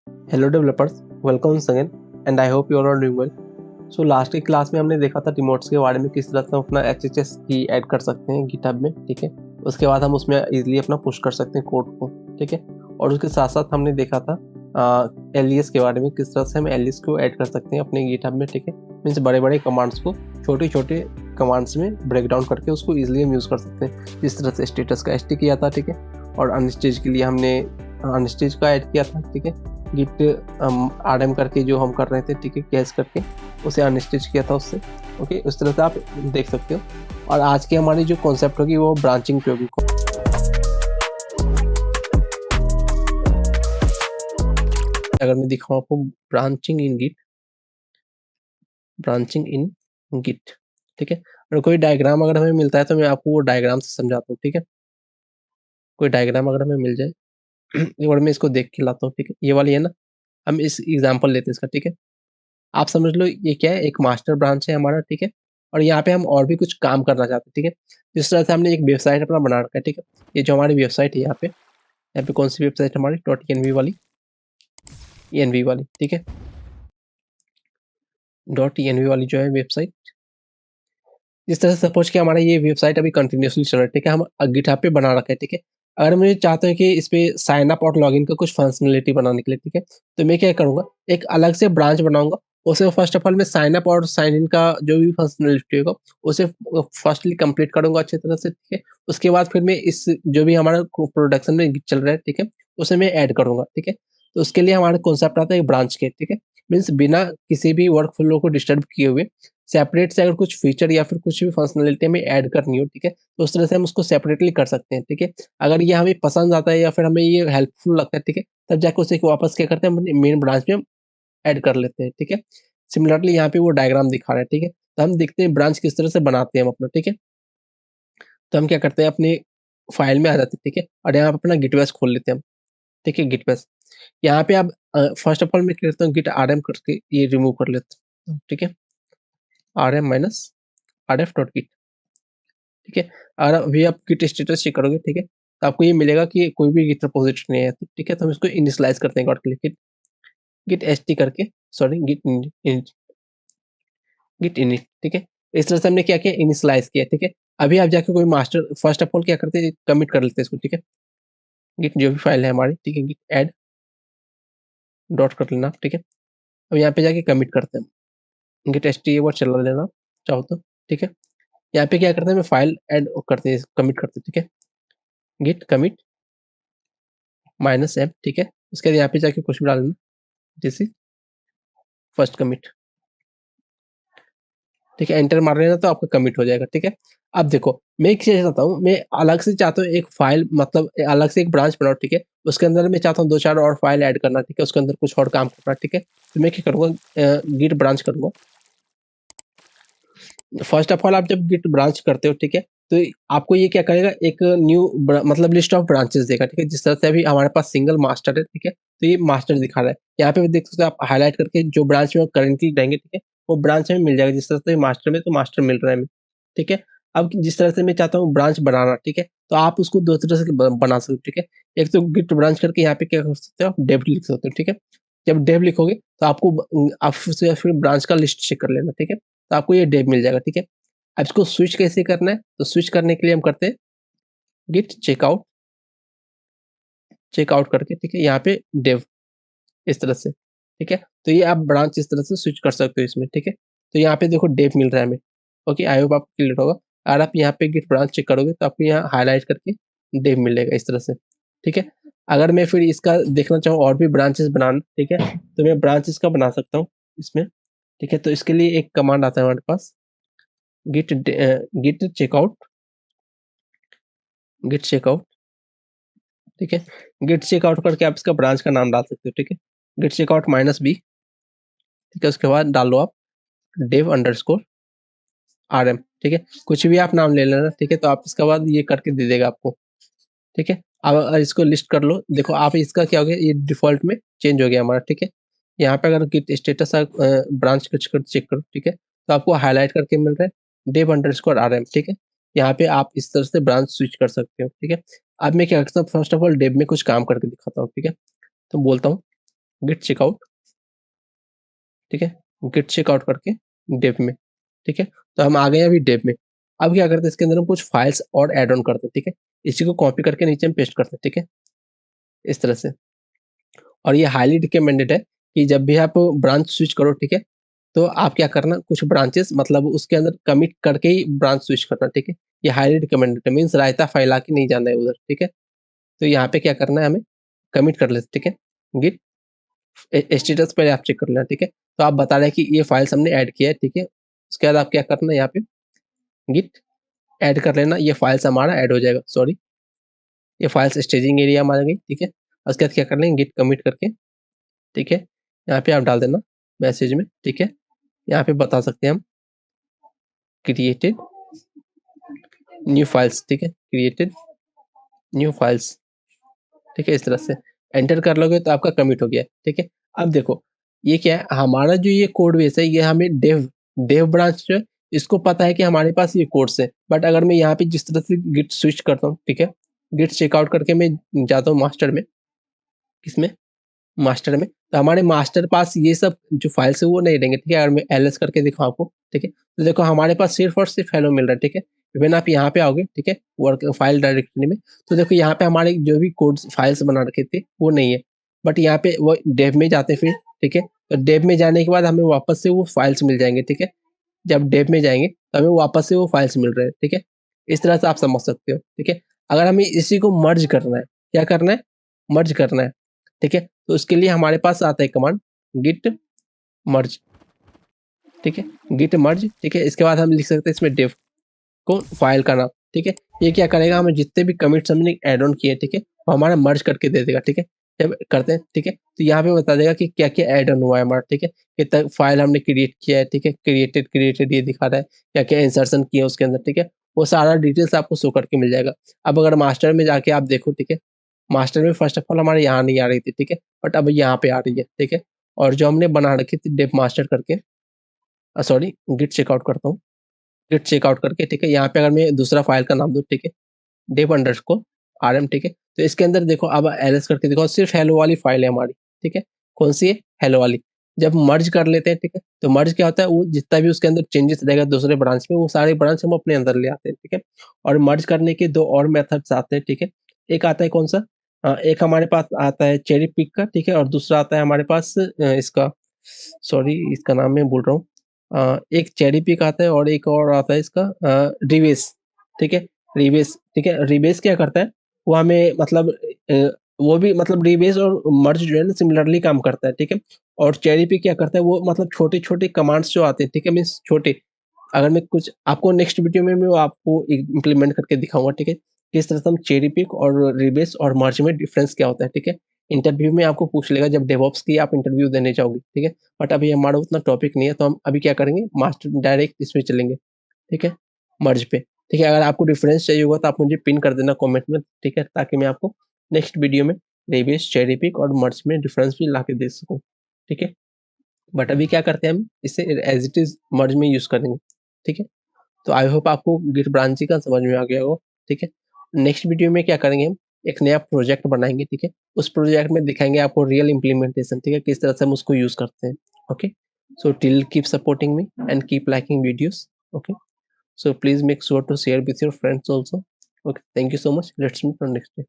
Hello developers, welcome once again and I hope you are doing well. So last की class में हमने देखा था रिमोट्स के बारे में, किस तरह से हम अपना एचएचएस की ऐड कर सकते हैं गिटहब में। ठीक है, उसके बाद हम उसमें इजीली अपना पुश कर सकते हैं कोड को। ठीक है, और उसके साथ साथ हमने देखा था एलियस के बारे में, किस तरह से हम एलियस को ऐड कर सकते हैं अपने गिटहब में। ठीक है, मीन्स बड़े बड़े कमांड्स को छोटे छोटे कमांड्स में ब्रेक डाउन करके उसको ईजिली हम यूज़ कर सकते हैं। जिस तरह से स्टेटस का एसटी किया था, ठीक है, और अनस्टेज के लिए हमने अनस्टेज का ऐड किया था। ठीक है, गिट आरएम करके जो हम कर रहे थे, ठीक है, कैश करके उसे अनस्टिच किया था उससे। ओके, उस तरह से आप देख सकते हो। और आज की हमारी जो कॉन्सेप्ट होगी वो ब्रांचिंग पे होगी। अगर मैं दिखाऊं आपको ब्रांचिंग इन गिट, ब्रांचिंग इन गिट, ठीक है, और कोई डायग्राम अगर हमें मिलता है तो मैं आपको वो डायग्राम से समझाता हूँ। ठीक है, कोई डायग्राम अगर हमें मिल जाए एक बार मैं इसको देख के लाता हूँ। ठीक है, ये वाली है ना, हम इस एग्जाम्पल लेते हैं इसका। ठीक है, आप समझ लो ये क्या है, एक मास्टर ब्रांच है हमारा। ठीक है, और यहाँ पे हम और भी कुछ काम करना चाहते हैं। ठीक है, जिस तरह से हमने एक वेबसाइट अपना बना रखा है। ठीक है, ये जो हमारी वेबसाइट है, यहाँ पे कौन सी वेबसाइट हमारी .env वाली, env वाली। ठीक है, .env वाली जो है वेबसाइट, जिस तरह से सपोज कि हमारा ये वेबसाइट अभी कंटिन्यूसली चल रहा है। ठीक है, हम गिटहब पे बना रखा है। ठीक है, अगर मुझे चाहते हैं कि इस पे साइन अप और लॉगिन का कुछ फंक्शनलिटी बनाने के लिए, ठीक है, तो मैं क्या करूँगा, एक अलग से ब्रांच बनाऊँगा। उसे फर्स्ट ऑफ ऑल मैं साइन अप और साइन इन का जो भी फंक्शनलिटी होगा, उसे फर्स्टली कंप्लीट करूँगा अच्छी तरह से। ठीक है, उसके बाद फिर मैं इस जो भी हमारा प्रोडक्शन में चल रहा है, ठीक है, उसे मैं ऐड करूँगा। ठीक है, तो उसके लिए हमारा कॉन्सेप्ट आता है ब्रांच के। ठीक है, मीन्स बिना किसी भी वर्क फ्लो को डिस्टर्ब किए हुए सेपरेट से अगर कुछ फीचर या फिर कुछ भी फंक्शनलिटी हमें ऐड करनी हो, ठीक है, तो उस तरह से हम उसको सेपरेटली कर सकते हैं। ठीक है, अगर ये हमें पसंद आता है या फिर हमें ये हेल्पफुल लगता है, ठीक है, तब जाके उसे वापस क्या करते हैं, हम मेन ब्रांच में हम ऐड कर लेते हैं। ठीक है, सिमिलरली यहाँ पे वो डायग्राम दिखा रहा है। ठीक है, तो हम देखते हैं ब्रांच किस तरह से बनाते हैं हम अपना। ठीक है, तो हम क्या करते हैं, अपने फाइल में आ जाते हैं। ठीक है, और यहाँ पे अपना गिटवेस खोल लेते हैं हम। ठीक है, गिटवेस यहाँ पे आप फर्स्ट ऑफ ऑल मैं क्या करता हूँ, गिट आरएम करके ये रिमूव कर लेता हूँ। ठीक है, RM minus RF dot git. ठीक है, और अभी आप गिट स्टेटस चेक करोगे, ठीक है, तो आपको ये मिलेगा कि कोई भी गिट रिपॉजिटरी नहीं है। तो ठीक है, तो हम इसको इनिशियलाइज़ करते हैं गॉट के लिए, गिट एचटी करके, sorry git init, git init. ठीक है, इस तरह से हमने क्या किया, इनिशियलाइज़ किया। ठीक है, अभी आप जाके कोई मास्टर फर्स्ट ऑफ ऑल क्या करते हैं, कमिट कर लेते हैं इसको। ठीक है, गिट जो भी फाइल है हमारी, ठीक है, गिट ऐड डॉट कर लेना। ठीक है, अब यहाँ पे जाके कमिट करते हैं, गिट एचटी एक बार चला लेना चाहो तो। ठीक है, यहाँ पे क्या करते हैं, मैं फाइल ऐड करते हैं, कमिट करते हैं। ठीक है, गिट कमिट माइनस एम। ठीक है, उसके बाद यहाँ पे जाके कुछ भी डाल देना, जैसे फर्स्ट कमिट। ठीक है, एंटर मार लेना तो आपका कमिट हो जाएगा। ठीक है, अब देखो मैं एक चीज़ चाहता हूँ, मैं अलग से चाहता हूँ एक फाइल, मतलब अलग से एक ब्रांच बनाओ। ठीक है, उसके अंदर मैं चाहता हूँ 2-4 और फाइल ऐड करना। ठीक है, उसके अंदर कुछ और काम करना। ठीक है, तो मैं क्या करूँगा, गिट ब्रांच करूँगा। फर्स्ट ऑफ ऑल आप जब गिट ब्रांच करते हो, ठीक है, तो आपको ये क्या करेगा, एक न्यू मतलब लिस्ट ऑफ ब्रांचेस देगा। ठीक है, जिस तरह से अभी हमारे पास सिंगल मास्टर है। ठीक है, तो ये मास्टर दिखा रहा है, यहाँ पे भी देख सकते हो आप, हाईलाइट करके जो ब्रांच में करेंटली रहेंगे, ठीक है, वो ब्रांच में मिल जाएगा। जिस तरह से मास्टर में, तो मास्टर मिल रहा है हमें। ठीक है, अब जिस तरह से मैं चाहता हूँ ब्रांच बनाना, ठीक है, तो आप उसको दो तरह से बना सकते हो। ठीक है, एक तो गिट ब्रांच करके यहाँ पे क्या कर सकते हो, आप डेव लिख सकते हो। ठीक है, जब डेव लिखोगे तो आपको आप फिर ब्रांच का लिस्ट चेक कर लेना। ठीक है, तो आपको ये डेव मिल जाएगा। ठीक है, अब इसको स्विच कैसे करना है, तो स्विच करने के लिए हम करते हैं गिट चेकआउट, चेकआउट करके, ठीक है, यहाँ पे डेव इस तरह से। ठीक है, तो ये आप ब्रांच इस तरह से स्विच कर सकते हो इसमें। ठीक है, तो यहाँ पे देखो डेव मिल रहा है हमें। ओके, आई होप आपको क्लियर होगा। अगर आप यहाँ पे गिट ब्रांच चेक करोगे तो आपको यहाँ हाईलाइट करके डेव मिलेगा इस तरह से। ठीक है, अगर मैं फिर इसका देखना चाहूँ और भी ब्रांचेस बनाना, ठीक है, तो मैं ब्रांचेस का बना सकता हूँ इसमें। ठीक है, तो इसके लिए एक कमांड आता है हमारे पास, git git checkout, git checkout. ठीक है, गिट चेकआउट करके आप इसका ब्रांच का नाम डाल सकते हो। ठीक है, गिट चेकआउट माइनस बी। ठीक है, उसके बाद डाल लो आप डेव अंडरस्कोर आरएम। ठीक है, कुछ भी आप नाम ले लेना। ठीक है, तो आप इसके बाद ये करके दे देगा आपको। ठीक है, अब इसको लिस्ट कर लो। देखो आप इसका क्या हो गया, ये डिफॉल्ट में चेंज हो गया हमारा। ठीक है, यहाँ पे अगर गिट स्टेटस ब्रांच का चेक करो, ठीक है, तो आपको हाईलाइट करके मिल रहा है डेव अंडरस्कोर आरएम। ठीक है, यहाँ पे आप इस तरह से ब्रांच स्विच कर सकते हो। ठीक है, अब मैं क्या करता हूँ, फर्स्ट ऑफ ऑल डेव में कुछ काम करके दिखाता हूँ। ठीक है, तो बोलता हूँ गिट चेकआउट, ठीक है? गिट चेकआउट करके डेव में, ठीक है? तो हम आ गए अभी डेव में। अब क्या करते हैं इसके अंदर हम कुछ फाइल्स और ऐड ऑन करते हैं, ठीक है? इसी को कॉपी करके नीचे हम पेस्ट करते हैं, ठीक है? इस तरह से। और ये हाइली रिकमेंडेड है कि जब भी आप ब्रांच स्विच करो, ठीक है? तो आप क्या करना कुछ ब्रांचेस मतलब उसके अंदर कमिट करके ही ब्रांच स्विच करना, ठीक है? ये हाइली रिकमेंडेड है मीन्स रायता फैला के नहीं जाना है उधर, ठीक है? तो यहाँ पे क्या करना है हमें कमिट कर लेते ठीक है? गिट स्टेटस पहले आप चेक कर लेना, ठीक है? तो आप बता रहे हैं कि ये फाइल्स हमने ऐड किया है, ठीक है? उसके बाद आप क्या करना है यहाँ पे गिट ऐड कर लेना, ये फाइल्स हमारा ऐड हो जाएगा, सॉरी ये फाइल्स स्टेजिंग एरिया में आ गई, ठीक है? उसके बाद क्या कर लेंगे गिट कमिट करके, ठीक है? यहाँ पे आप डाल देना मैसेज में, ठीक है? यहाँ पे बता सकते हैं हम क्रिएटेड न्यू फाइल्स, ठीक है? क्रिएटेड न्यू फाइल्स, ठीक है? इस तरह से एंटर कर लोगे तो आपका कमिट हो गया, ठीक है? अब देखो ये क्या है हमारा जो ये कोड बेस है ये हमें डेव ब्रांच जो है इसको पता है कि हमारे पास ये कोड्स है। बट अगर मैं यहाँ पे जिस तरह से गिट स्विच करता हूँ, ठीक है? गिट चेकआउट करके मैं जाता हूँ मास्टर में, किसमें? मास्टर में, तो हमारे मास्टर पास ये सब जो फाइल्स है वो नहीं रहेंगे, ठीक है? अगर मैं एलएस करके दिखाऊँ आपको, ठीक है? तो देखो हमारे पास सिर्फ़ और सिर्फ़ हेलो मिल रहा है, ठीक है? इवेन आप यहाँ पे आओगे, ठीक है? वर्क फाइल डायरेक्टरी में, तो देखो यहाँ पे हमारे जो भी कोड्स फाइल्स बना रखे थे, वो नहीं है। बट यहाँ पे वो डेव में जाते हैं फिर, ठीक है? तो डेव में जाने के बाद हमें वापस से वो फाइल्स मिल जाएँगे, ठीक है? जब डेव में जाएँगे, तो हमें वापस से वो फाइल्स मिल रहे हैं, ठीक है? इस तरह से आप समझ सकते हो, ठीक है? अगर हमें इसी को मर्ज करना है, क्या करना है? मर्ज करना है, ठीक है? तो उसके लिए हमारे पास आता है कमांड गिट मर्ज, ठीक है? गिट मर्ज, ठीक है? इसके बाद हम लिख सकते हैं इसमें डेव कौन फाइल का नाम, ठीक है? ये क्या करेगा हमें जितने भी कमिट्स हमने ऐड ऑन किए, ठीक है? वो हमारा मर्ज करके दे देगा, ठीक है? जब करते हैं, ठीक है? तो यहाँ पे बता देगा कि क्या-क्या ऐड ऑन हुआ है हमारा, ठीक है? कितना फाइल हमने क्रिएट किया है, ठीक है? क्रिएटेड क्रिएटेड ये दिखा रहा है, क्या-क्या इंसर्शन किए उसके अंदर, ठीक है? वो सारा डिटेल्स आपको शो करके मिल जाएगा। अब अगर मास्टर में जाके आप देखो, ठीक है? मास्टर में फर्स्ट ऑफ ऑल हमारे यहाँ नहीं आ रही थी, ठीक है? बट अब यहाँ पे आ रही है, ठीक है? और जो हमने बना रखी थी डेव मास्टर करके सॉरी गिट चेकआउट करता हूँ। गिट चेकआउट करके ठीक है, यहाँ पे अगर मैं दूसरा फ़ाइल का नाम दूँ ठीक है, dev अंडरस्कोर rm ठीक है, तो इसके अंदर देखो अब एलएस करके देखो सिर्फ़ हेलो वाली फ़ाइल है हमारी, ठीक है? कौन-सी है? हेलो वाली। जब मर्ज कर लेते हैं ठीक है, तो मर्ज क्या होता है वो जितना भी उसके अंदर चेंजेस रहेगा दूसरे ब्रांच में वो सारे ब्रांच हम अपने अंदर ले आते हैं, ठीक है? और मर्ज करने के 2 और मेथड्स आते हैं, ठीक है? एक आता है कौन-सा? एक हमारे पास आता है चेरी पिक का, ठीक है? और दूसरा आता है हमारे पास इसका सॉरी इसका नाम मैं भूल रहा हूँ। एक चेरी पिक आता है और एक और आता है इसका रिवेस, ठीक है? रिवेस, ठीक है? रिवेस क्या करता है, वो हमें मतलब वो भी मतलब रिवेस और मर्ज जो है ना सिमिलरली काम करता है, ठीक है? और चेरी पिक क्या करता है, वो मतलब छोटे-छोटे कमांड्स जो आते हैं, ठीक है? मीन्स छोटे अगर मैं कुछ आपको नेक्स्ट वीडियो में मैं वो आपको इम्प्लीमेंट करके दिखाऊँगा, ठीक है? किस तरह से हम चेरी पिक और रिवेस और मर्ज में डिफरेंस क्या होता है, ठीक है? इंटरव्यू में आपको पूछ लेगा जब डेवऑप्स की आप इंटरव्यू देने जाओगे, ठीक है? बट अभी हमारा उतना टॉपिक नहीं है, तो हम अभी क्या करेंगे मास्टर डायरेक्ट इसमें चलेंगे, ठीक है? मर्ज पे, ठीक है? अगर आपको रेफरेंस चाहिए होगा तो आप मुझे पिन कर देना कमेंट में, ठीक है? ताकि मैं आपको नेक्स्ट वीडियो में रिवेस, चेरी पिक और मर्ज में डिफरेंस भी लाके दे सकूँ, ठीक है? बट अभी क्या करते हैं हम इसे एज़ इट इज़ मर्ज में यूज़ करेंगे, ठीक है? तो आई होप आपको गिट ब्रांचिंग का समझ में आ गया होगा, ठीक है? नेक्स्ट वीडियो में क्या करेंगे हम, एक नया प्रोजेक्ट बनाएँगे, ठीक है? उस प्रोजेक्ट में दिखाएँगे आपको रियल इम्प्लीमेंटेशन, ठीक है? किस तरह से हम उसको यूज़ करते हैं, okay? So till keep supporting me and keep liking videos, okay? So please make sure to share with your friends also. Okay, thank you so much. Let's meet on next day.